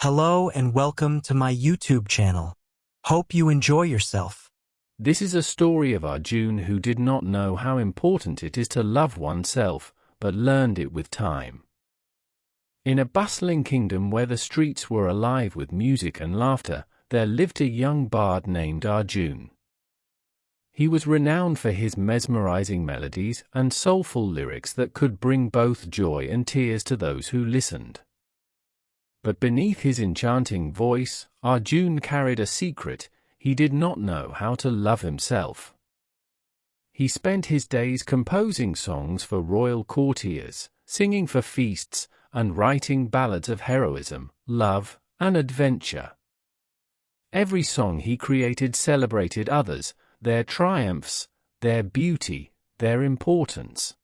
Hello and welcome to my YouTube channel. Hope you enjoy yourself. This is a story of Arjun who did not know how important it is to love oneself, but learned it with time. In a bustling kingdom where the streets were alive with music and laughter, there lived a young bard named Arjun. He was renowned for his mesmerizing melodies and soulful lyrics that could bring both joy and tears to those who listened. But beneath his enchanting voice, Arjun carried a secret: he did not know how to love himself. He spent his days composing songs for royal courtiers, singing for feasts, and writing ballads of heroism, love, and adventure. Every song he created celebrated others, their triumphs, their beauty, their importance.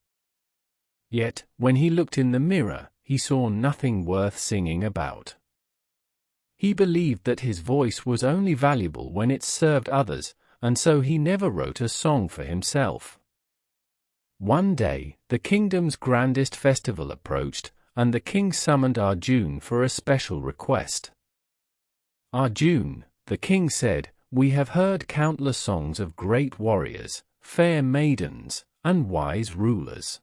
Yet, when he looked in the mirror, he saw nothing worth singing about. He believed that his voice was only valuable when it served others, and so he never wrote a song for himself. One day, the kingdom's grandest festival approached, and the king summoned Arjun for a special request. "Arjun," the king said, "we have heard countless songs of great warriors, fair maidens, and wise rulers.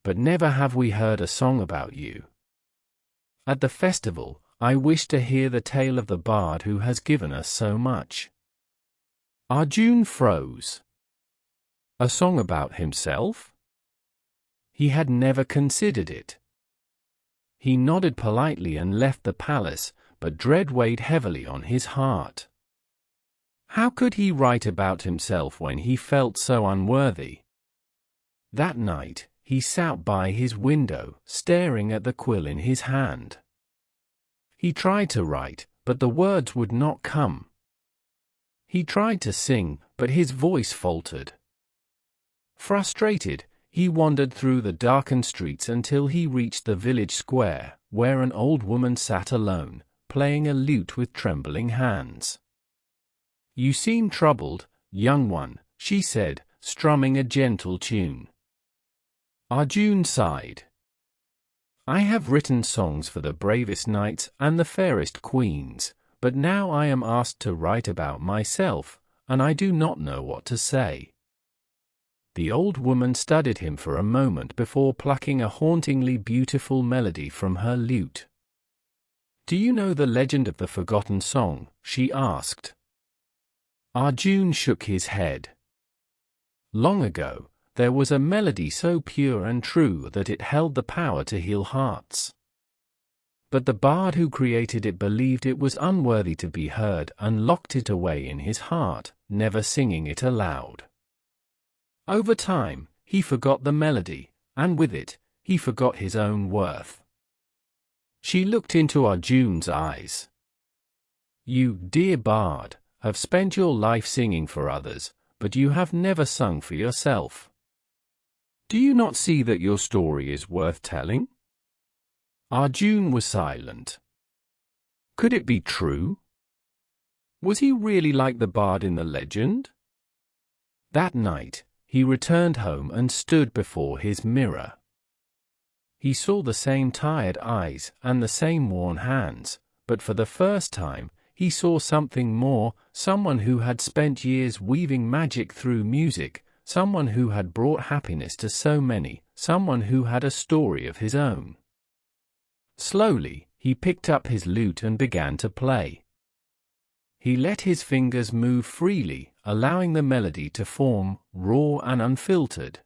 But never have we heard a song about you. At the festival, I wish to hear the tale of the bard who has given us so much." Arjun froze. A song about himself? He had never considered it. He nodded politely and left the palace, but dread weighed heavily on his heart. How could he write about himself when he felt so unworthy? That night, he sat by his window, staring at the quill in his hand. He tried to write, but the words would not come. He tried to sing, but his voice faltered. Frustrated, he wandered through the darkened streets until he reached the village square, where an old woman sat alone, playing a lute with trembling hands. "You seem troubled, young one," she said, strumming a gentle tune. Arjun sighed. "I have written songs for the bravest knights and the fairest queens, but now I am asked to write about myself, and I do not know what to say." The old woman studied him for a moment before plucking a hauntingly beautiful melody from her lute. "Do you know the legend of the forgotten song?" she asked. Arjun shook his head. "Long ago, there was a melody so pure and true that it held the power to heal hearts. But the bard who created it believed it was unworthy to be heard and locked it away in his heart, never singing it aloud. Over time, he forgot the melody, and with it, he forgot his own worth." She looked into Arjun's eyes. "You, dear bard, have spent your life singing for others, but you have never sung for yourself. Do you not see that your story is worth telling?" Arjun was silent. Could it be true? Was he really like the bard in the legend? That night, he returned home and stood before his mirror. He saw the same tired eyes and the same worn hands, but for the first time, he saw something more, someone who had spent years weaving magic through music, someone who had brought happiness to so many, someone who had a story of his own. Slowly, he picked up his lute and began to play. He let his fingers move freely, allowing the melody to form, raw and unfiltered.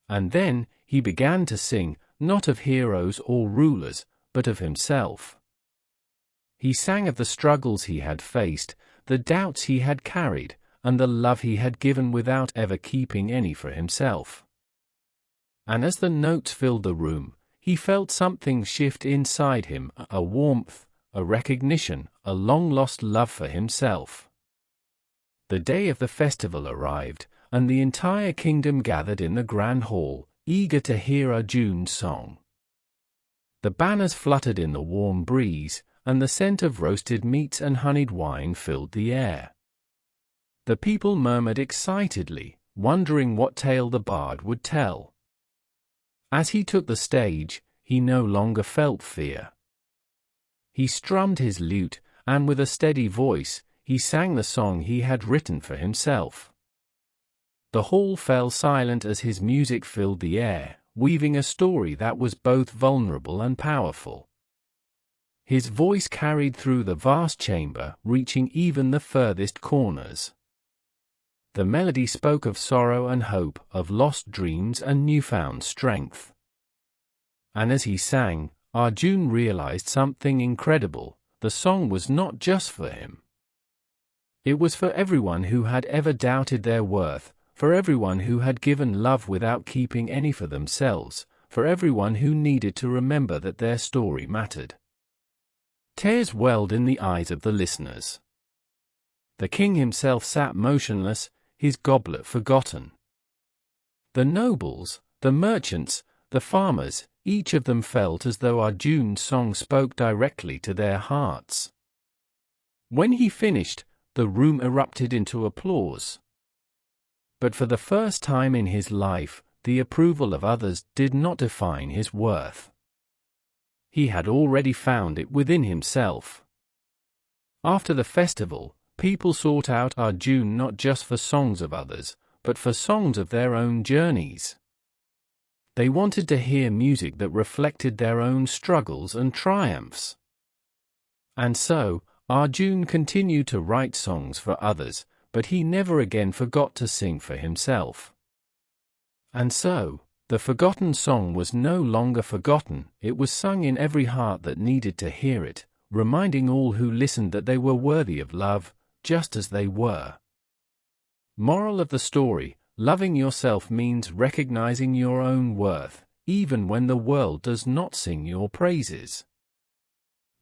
And then, he began to sing, not of heroes or rulers, but of himself. He sang of the struggles he had faced, the doubts he had carried, and the love he had given without ever keeping any for himself. And as the notes filled the room, he felt something shift inside him, a warmth, a recognition, a long-lost love for himself. The day of the festival arrived, and the entire kingdom gathered in the grand hall, eager to hear Arjun's song. The banners fluttered in the warm breeze, and the scent of roasted meats and honeyed wine filled the air. The people murmured excitedly, wondering what tale the bard would tell. As he took the stage, he no longer felt fear. He strummed his lute, and with a steady voice, he sang the song he had written for himself. The hall fell silent as his music filled the air, weaving a story that was both vulnerable and powerful. His voice carried through the vast chamber, reaching even the furthest corners. The melody spoke of sorrow and hope, of lost dreams and newfound strength. And as he sang, Arjun realized something incredible. The song was not just for him. It was for everyone who had ever doubted their worth, for everyone who had given love without keeping any for themselves, for everyone who needed to remember that their story mattered. Tears welled in the eyes of the listeners. The king himself sat motionless, his goblet forgotten. The nobles, the merchants, the farmers, each of them felt as though Arjun's song spoke directly to their hearts. When he finished, the room erupted into applause. But for the first time in his life, the approval of others did not define his worth. He had already found it within himself. After the festival, people sought out Arjun not just for songs of others, but for songs of their own journeys. They wanted to hear music that reflected their own struggles and triumphs. And so, Arjun continued to write songs for others, but he never again forgot to sing for himself. And so, the forgotten song was no longer forgotten, it was sung in every heart that needed to hear it, reminding all who listened that they were worthy of love, just as they were. Moral of the story: loving yourself means recognizing your own worth, even when the world does not sing your praises.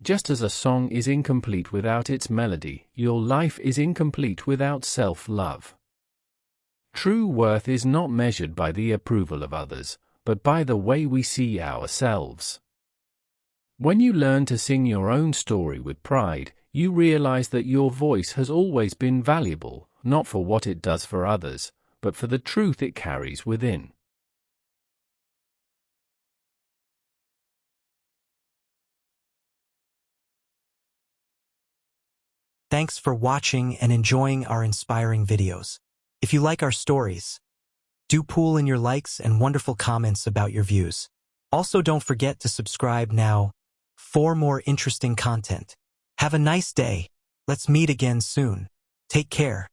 Just as a song is incomplete without its melody, your life is incomplete without self-love. True worth is not measured by the approval of others, but by the way we see ourselves. When you learn to sing your own story with pride, you realize that your voice has always been valuable, not for what it does for others, but for the truth it carries within. Thanks for watching and enjoying our inspiring videos. If you like our stories, do pool in your likes and wonderful comments about your views. Also, don't forget to subscribe now for more interesting content. Have a nice day. Let's meet again soon. Take care.